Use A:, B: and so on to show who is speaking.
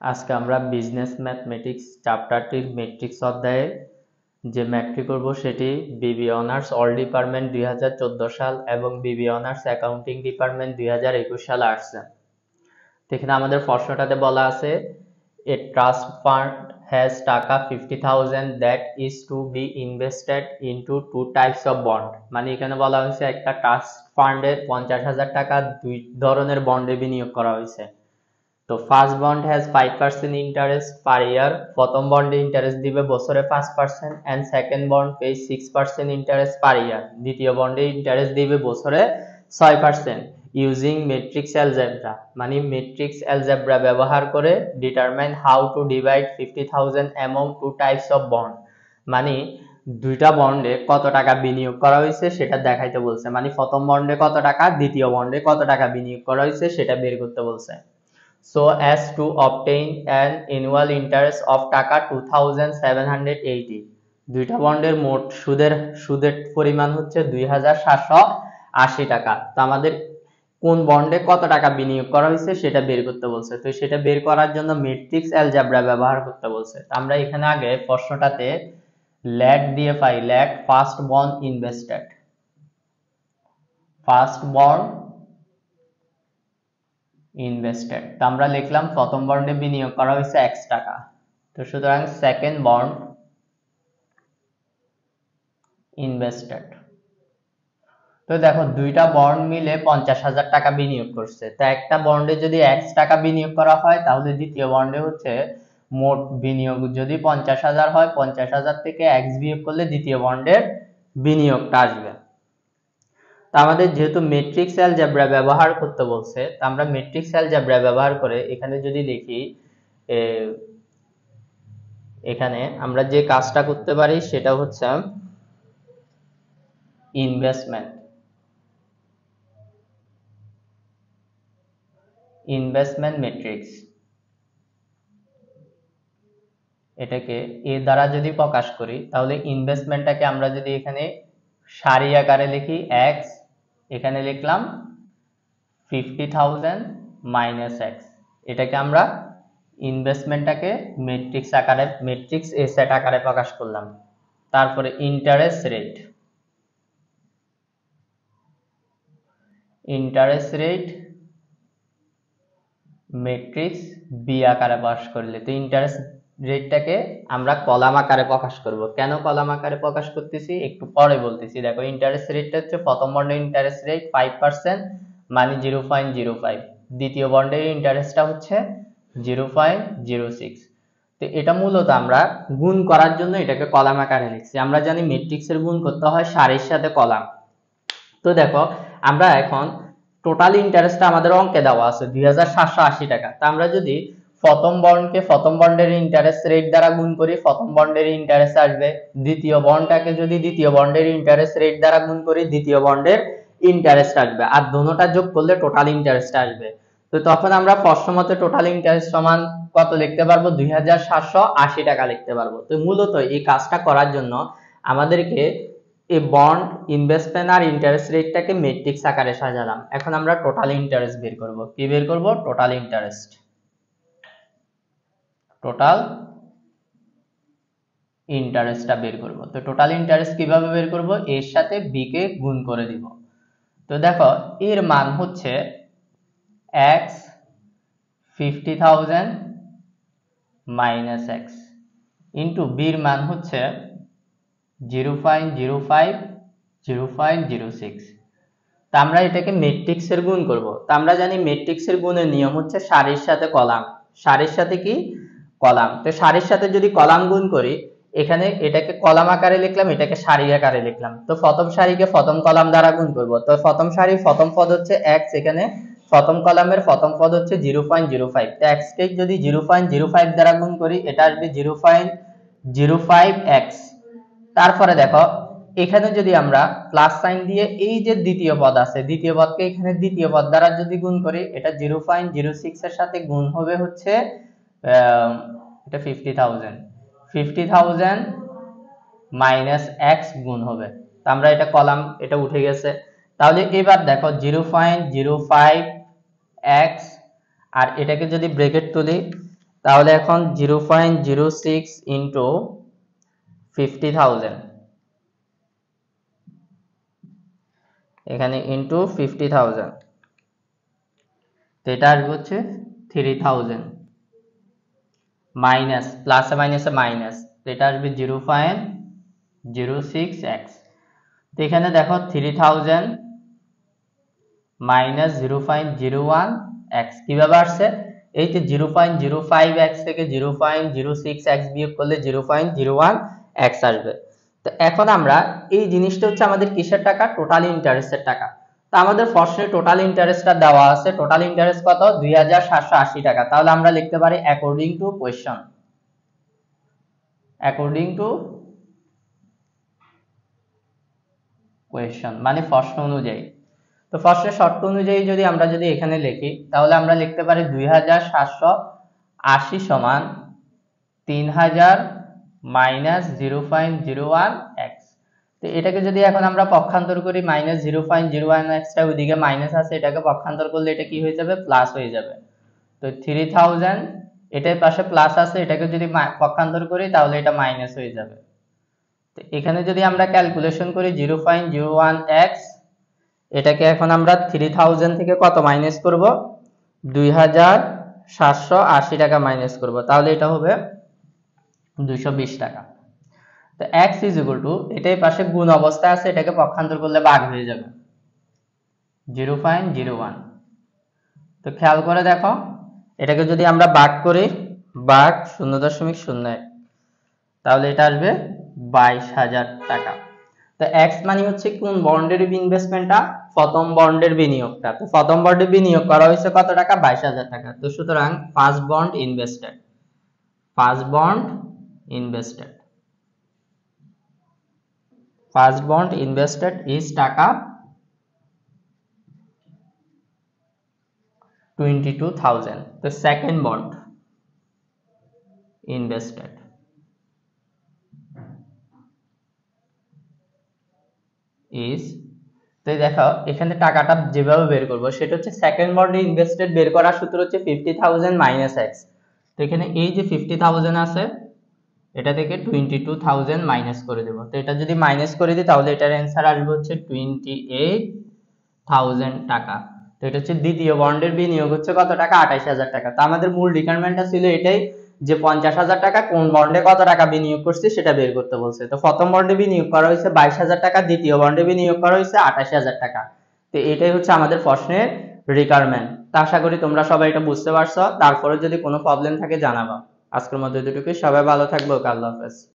A: আজকে আমরা business mathematics চ্যাপ্টারটির matrix অধ্যায়ে যে ম্যাথটি করব সেটি বিবি অনার্স অল ডিপার্টমেন্ট 2014 সাল এবং বিবি অনার্স অ্যাকাউন্টিং ডিপার্টমেন্ট 2021 সালে আসছে। এখানে আমাদের প্রশ্নটাতে বলা আছে এ ট্রাস্ট ফান্ড হ্যাজ টাকা 50,000 that is to be invested into two types of bond. মানে এখানে বলা হয়েছে একটা ট্রাস্ট ফান্ডে 50,000 টাকা দুই ধরনের বন্ডে বিনিয়োগ করা হয়েছে। তো first bond has 5% interest per year, প্রথম বন্ডে ইন্টারেস্ট দিবে বছরে 5% and second bond pay 6% interest per year, দ্বিতীয় বন্ডে ইন্টারেস্ট দিবে বছরে 6% ইউজিং ম্যাট্রিক্স অ্যালজেব্রা। মানে ম্যাট্রিক্স অ্যালজেব্রা ব্যবহার করে determine how to divide 50,000 among two types of bond. মানে দুইটা বন্ডে কত টাকা বিনিয়োগ করা হয়েছে সেটা দেখাইতে বলছে। মানে প্রথম বন্ডে কত টাকা, দ্বিতীয় বন্ডে কত টাকা বিনিয়োগ করা হয়েছে সেটা বের করতে বলছে। so as to obtain an annual interest of টাকা 2780। দুইটা বন্ডের মোট সুদের পরিমাণ হচ্ছে 2780 টাকা। তো আমাদের কোন বন্ডে কত টাকা বিনিয়োগ করা হয়েছে সেটা বের করতে বলছে। তো সেটা বের করার জন্য ম্যাট্রিক্স অ্যালজেব্রা ব্যবহার করতে বলছে। আমরা এখানে আগে প্রশ্নটাতে ল্যাট দিয়ে পাই, let first bond invested, first bond invested. তো আমরা লিখলাম প্রথম বন্ডে বিনিয়োগ করা হয়েছে x টাকা। তো সুতরাং সেকেন্ড বন্ড ইনভেস্টেড। তো দেখো দুইটা বন্ড মিলে 50,000 টাকা বিনিয়োগ করছে। তো একটা বন্ডে যদি x টাকা বিনিয়োগ করা হয় তাহলে দ্বিতীয় বন্ডে হচ্ছে মোট বিনিয়োগ যদি 50,000 হয়, 50,000 থেকে x বিয়োগ করলে দ্বিতীয় বন্ডের বিনিয়োগটা আসবে। তা আমাদের যেহেতু ম্যাট্রিক্স অ্যালজেব্রা ব্যবহার করতে বলছে, তা আমরা ম্যাট্রিক্স অ্যালজেব্রা ব্যবহার করে এখানে যদি লিখি, এখানে আমরা যে কাজটা করতে পারি সেটা হচ্ছে ইনভেস্টমেন্ট ম্যাট্রিক্স। এটাকে এ দ্বারা যদি প্রকাশ করি তাহলে ইনভেস্টমেন্টটাকে আমরা যদি এখানে সারি আকারে লিখি x, এখানে লিখলাম 50,000 মাইনাস x, এটাকে আমরা ইনভেস্টমেন্টটাকে ম্যাট্রিক্স আকারে, ম্যাট্রিক্স এসেট আকারে প্রকাশ করলাম। তারপরে ইন্টারেস্ট রেট ম্যাট্রিক্স বি আকারে প্রকাশ করলে, তো ইন্টারেস্ট রেটটাকে আমরা কলাম আকারে প্রকাশ করব। কেন কলাম আকারে প্রকাশ করতেছি একটু পরে বলতেছি। দেখো ইন্টারেস্ট রেটটা হচ্ছে প্রথম বন্ডের ইন্টারেস্ট রেট 5% মানে 0.05, দ্বিতীয় বন্ডের ইন্টারেস্টটা হচ্ছে 0.06। তো এটা মূলত আমরা গুণ করার জন্য এটাকে কলাম আকারে লিখছি। আমরা জানি ম্যাট্রিক্সের গুণ করতে হয় সারির সাথে কলাম। তো দেখো আমরা এখন টোটাল ইন্টারেস্টটা আমাদের অঙ্কে দেওয়া আছে 2780 টাকা। তা আমরা যদি প্রথম বন্ডকে প্রথম বন্ডের ইন্টারেস্ট রেট দ্বারা গুণ করি, প্রথম বন্ডের ইন্টারেস্ট আসবে। দ্বিতীয় বন্ডটাকে যদি দ্বিতীয় বন্ডের ইন্টারেস্ট রেট দ্বারা গুণ করি, দ্বিতীয় বন্ডের ইন্টারেস্ট আসবে। আর দুটোটা যোগ করলে টোটাল ইন্টারেস্ট আসবে। তো তখন আমরা প্রশ্নমতে টোটাল ইন্টারেস্ট সমান কত লিখতে পারবো, 2780 টাকা লিখতে পারবো। তো মূলত এই কাজটা করার জন্য আমাদেরকে এই বন্ড, ইনভেস্টমেন্ট আর ইন্টারেস্ট রেটটাকে ম্যাট্রিক্স আকারে সাজালাম। এখন আমরা টোটাল ইন্টারেস্ট বের করব। কি বের করব? Total interest. টোটাল ইন্টারেস্টটা বের করব। তো টোটাল ইন্টারেস্ট কিভাবে বের করব? এর সাথে বি কে গুণ করে দিব। তো দেখো এর মান হচ্ছে x 50,000 মাইনাস x ইন্টু বির মান হচ্ছে 0.05 0.06। তা আমরা এটাকে ম্যাট্রিক্সের গুণ করব। তা আমরা জানি ম্যাট্রিক্সের গুণের নিয়ম হচ্ছে সারির সাথে কলাম। সারির সাথে কি? কলাম। তো সারির সাথে যদি কলাম গুণ করি, এখানে এটাকে কলাম আকারে লিখলাম, এটাকে সারি আকারে লিখলাম। তো প্রথম সারিকে প্রথম কলাম দ্বারা গুণ করব। তো প্রথম সারি প্রথম পদ হচ্ছে x, এখানে প্রথম কলামের প্রথম পদ হচ্ছে 0.05। তো x কে যদি 0.05 দ্বারা গুণ করি এটা আসবে 0.05x। তারপরে দেখো এখানে যদি আমরা প্লাস সাইন দিয়ে এই যে দ্বিতীয় পদ আছে, দ্বিতীয় পদকে এখানে দ্বিতীয় পদ দ্বারা যদি গুণ করি, এটা 0.06 এর সাথে গুণ হবে হচ্ছে এটা 50,000 মাইনাস x গুণ হবে। তো আমরা এটা কলাম, এটা উঠে গেছে। তাহলে এবার দেখো 0.05x আর এটাকে যদি ব্র্যাকেট তুলি তাহলে এখন 0.06 ইন্টু 50,000, এখানে ইন্টু 50,000, তো এটা আসবে হচ্ছে 3000 মাইনাস প্লাসে মাইনাসে মাইনাস, তো এটা আসবে 0.06x। তো এখানে দেখো 3000 মাইনাস 0.01x কিভাবে আসছে, এই যে 0.05x থেকে 0.06x বিয়োগ করলে 0.01x আসবে। তো এখন আমরা এই জিনিসটা হচ্ছে আমাদের কিসের টাকা, টোটাল ইন্টারেস্টের টাকা। তো আমাদের প্রশ্নে টোটাল ইন্টারেস্টটা দেওয়া আছে, টোটাল ইন্টারেস্ট কত 2780 টাকা। তাহলে আমরা লিখতে পারি according to question, according to question মানে প্রশ্ন অনুযায়ী। তো প্রশ্নের শর্ত অনুযায়ী যদি আমরা এখানে লিখি তাহলে আমরা লিখতে পারি 2780 সমান 3000 মাইনাস 0.01x। তো এটাকে যদি এখন আমরা পক্ষান্তর করি, মাইনাস 0.01x টা ওইদিকে মাইনাস আছে, এটাকে পক্ষান্তর করলে এটা কি হয়ে যাবে, প্লাস হয়ে যাবে। তো 3000 এটার পাশে প্লাস আছে, এটাকে যদি পক্ষান্তর করি তাহলে এটা মাইনাস হয়ে যাবে। তো এখানে যদি আমরা ক্যালকুলেশন করি 0.01x, এটাকে এখন আমরা 3000 থেকে কত মাইনাস করব, 2780 টাকা মাইনাস করব, তাহলে এটা হবে 220 টাকা। তো x ইজ ইকুয়াল টু, এটাই পাশে গুণ অবস্থায় আছে, এটাকে পক্ষান্তর করলে ভাগ হয়ে যাবে 0.01। তো খেয়াল করে দেখো, এটাকে যদি আমরা ভাগ করি, ভাগ 0.01, তাহলে এটা আসবে 22,000 টাকা। তো x মানে হচ্ছে কোন বন্ডের ইনভেস্টমেন্টটা, প্রথম বন্ডের বিনিয়োগটা। তো প্রথম বন্ডে বিনিয়োগ করা হয়েছে কত টাকা, 22,000 টাকা। তো সুতরাং first bond invested, first bond invested, first bond invested is টাকা 22,000। তো সেকেন্ড বন্ড ইনভেস্টেড ইজ, তো দেখো এখানে টাকাটা যেভাবে বের করব সেটা হচ্ছে সেকেন্ড বন্ডে ইনভেস্টেড বের করার সূত্র হচ্ছে 50,000 মাইনাস x। তো এখানে এই যে 50,000 আছে, এটা থেকে 22,000 মাইনাস করে দেব। তো এটা যদি মাইনাস করে দিই তাহলে এটার অ্যান্সার আসবে হচ্ছে 28,000 টাকা। তো এটা হচ্ছে দ্বিতীয় বন্ডের বিনিয়োগ হচ্ছে কত টাকা, 28,000 টাকা। তো আমাদের মূল রিকোয়ারমেন্টটা ছিল এটাই যে 50,000 টাকা কোন বন্ডে কত টাকা বিনিয়োগ করছে সেটা বের করতে বলছে। তো প্রথম বন্ডে বিনিয়োগ করা হয়েছে 22,000 টাকা, দ্বিতীয় বন্ডে বিনিয়োগ করা হয়েছে 28,000 টাকা। তো এটাই হচ্ছে আমাদের প্রশ্নের রিকোয়ারমেন্ট। তো আশা করি তোমরা সবাই এটা বুঝতে পারছো। তারপরে যদি কোনো প্রবলেম থাকে জানাবা। আজকের মধ্যে এতটুকুই, সবাই ভালো থাকবে। আল্লাহ হাফেজ।